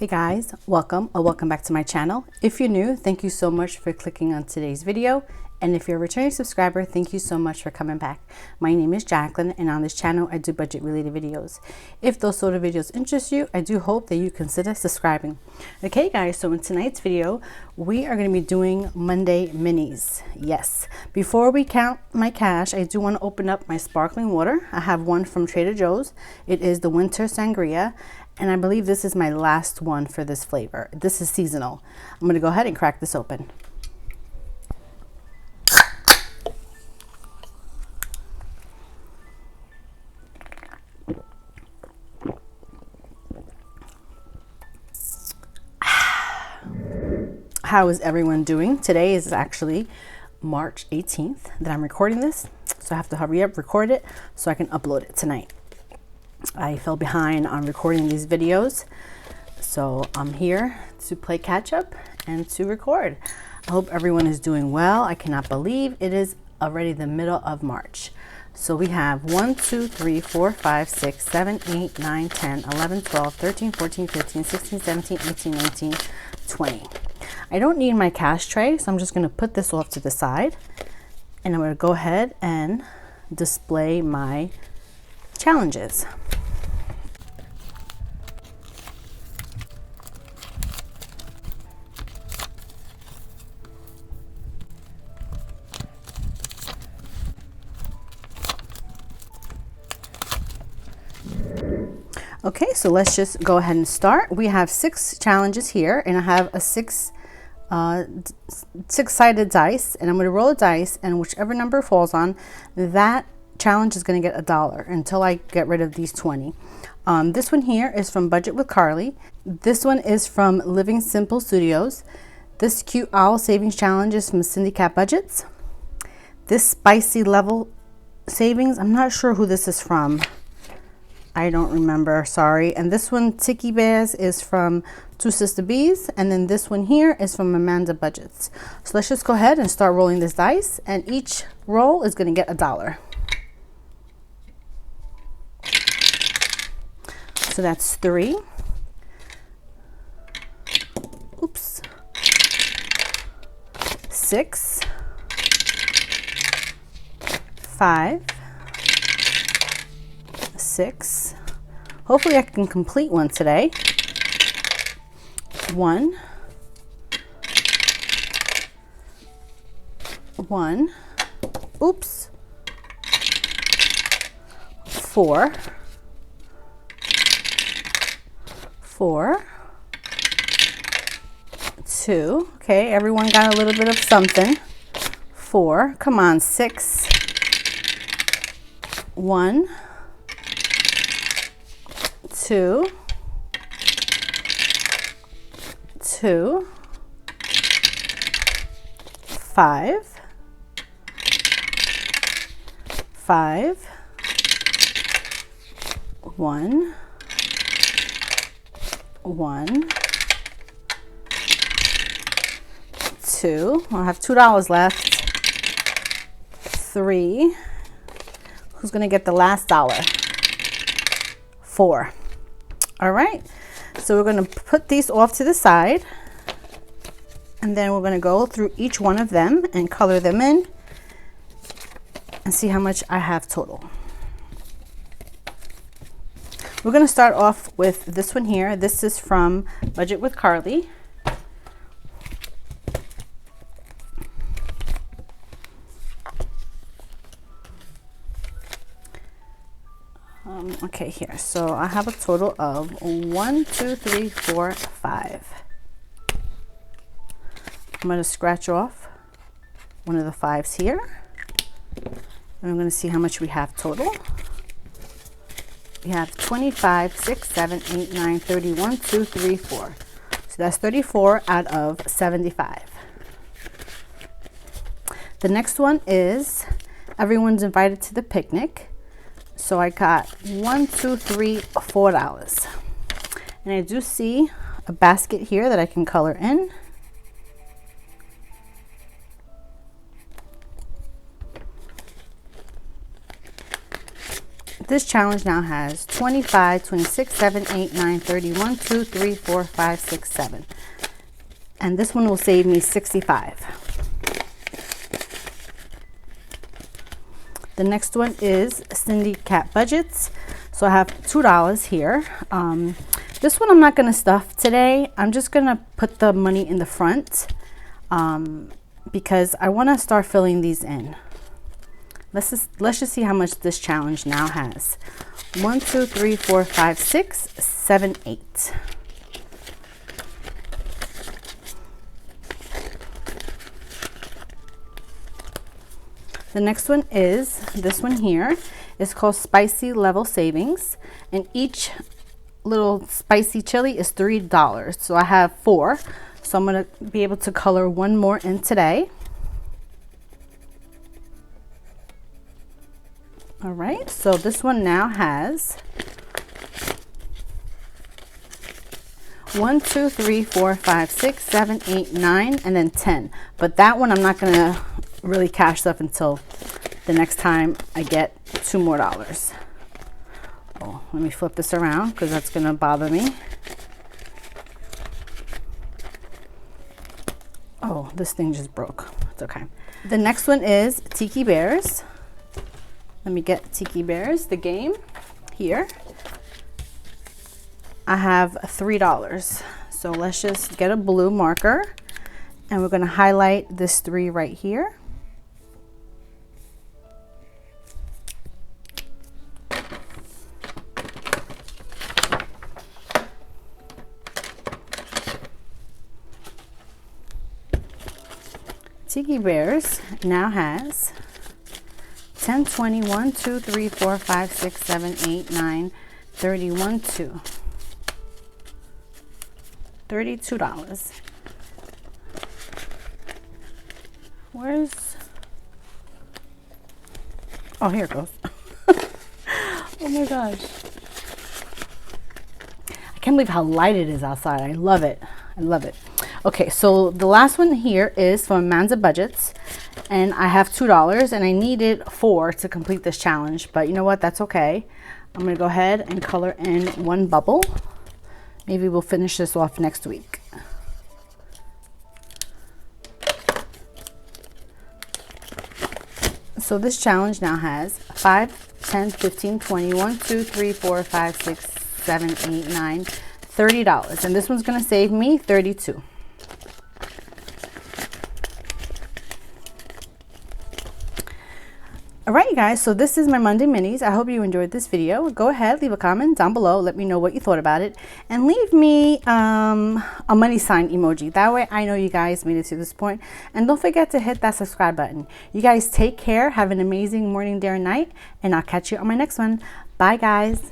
Hey guys, welcome or welcome back to my channel. If you're new, thank you so much for clicking on today's video. And if you're a returning subscriber, thank you so much for coming back. My name is Jacqueline, and on this channel, I do budget related videos. If those sort of videos interest you, I do hope that you consider subscribing. Okay guys, so in tonight's video, we are going to be doing Monday minis. Yes, before we count my cash, I do want to open up my sparkling water. I have one from Trader Joe's. It is the Winter Sangria. And I believe this is my last one for this flavor. This is seasonal. I'm gonna go ahead and crack this open. How is everyone doing? Today is actually March 18th that I'm recording this. So I have to hurry up, record it so I can upload it tonight. I fell behind on recording these videos, so I'm here to play catch up and to record. I hope everyone is doing well. I cannot believe it is already the middle of March. So we have 1, 2, 3, 4, 5, 6, 7, 8, 9, 10, 11, 12, 13, 14, 15, 16, 17, 18, 19, 20. I don't need my cash tray, so I'm just going to put this off to the side, and I'm going to go ahead and display my challenges. Okay, so let's just go ahead and start. We have 6 challenges here, and I have a six-sided dice, and I'm going to roll a dice, and whichever number falls on, that challenge is going to get $1 until I get rid of these 20. This one here is from Budget with Carly. This one is from Living Simple Studios. This cute owl savings challenge is from pinkxbudgetz. This spicy level savings, I'm not sure who this is from. I don't remember, sorry. And this one, Tiki Bears, is from Two Sister Bees. And then this one here is from mbbmusic. So let's just go ahead and start rolling this dice. And each roll is going to get $1. So that's 3. Oops. 6. 5. 6. Hopefully I can complete one today. 1. 1. Oops. 4. 4. 2. Okay, everyone got a little bit of something. 4. Come on, 6. 1. 2. 2. 5. 5. 1. 1. 2. I'll have $2 left. 3. Who's going to get the last $1? 4. All right, so we're going to put these off to the side, and then we're going to go through each one of them and color them in and see how much I have total. We're going to start off with this one here. This is from Budget with Carly. Okay, here, so I have a total of 1, 2, 3, 4, 5. I'm going to scratch off one of the 5s here, and I'm going to see how much we have total. We have 25, 6, 7, 8, 9, 30, 1, 2, 3, 4. So that's 34 out of 75. The next one is everyone's invited to the picnic. So I got $1, $2, $3, $4. And I do see a basket here that I can color in. this challenge now has 25, 26, 7, 8, 9, 31, 2, 3, 4, 5, 6, 7. And this one will save me 65. The next one is Budgetwithpeejay. So I have $2 here. This one I'm not going to stuff today. I'm just going to put the money in the front because I want to start filling these in. Let's just see how much this challenge now has. 1, 2, 3, 4, 5, 6, 7, 8. The next one is this one here. It's called Spicy Level Savings, and each little spicy chili is $3. So I have 4. So I'm going to be able to color one more in today. All right, so this one now has 1, 2, 3, 4, 5, 6, 7, 8, 9, and then 10. But that one I'm not going to really cash stuff until the next time I get $2 more. Oh, let me flip this around because that's going to bother me. Oh, this thing just broke. It's okay. The next one is Tiki Bears. Let me get Tiki Bears, the game, here. I have $3. So let's just get a blue marker and we're going to highlight this 3 right here. Tiki Bears now has 10, 20, 1, 2, 3, 4, 5, 6, 7, 8, 9, 31, 2. $32. Where's... Oh, here it goes. Oh my gosh. I can't believe how light it is outside. I love it. I love it. Okay, so the last one here is from musicgene, and I have $2 and I needed 4 to complete this challenge, but you know what, that's okay. I'm gonna go ahead and color in 1 bubble. Maybe we'll finish this off next week. So this challenge now has 5, 10, 15, 20, 1, 2, 3, 4, 5, 6, 7, 8, 9, $30. And this one's gonna save me 32. All right, you guys, so this is my Monday minis. I hope you enjoyed this video. Go ahead, leave a comment down below. Let me know what you thought about it. And leave me a money sign emoji. That way I know you guys made it to this point. And don't forget to hit that subscribe button. You guys take care. Have an amazing morning, day, or night. And I'll catch you on my next one. Bye, guys.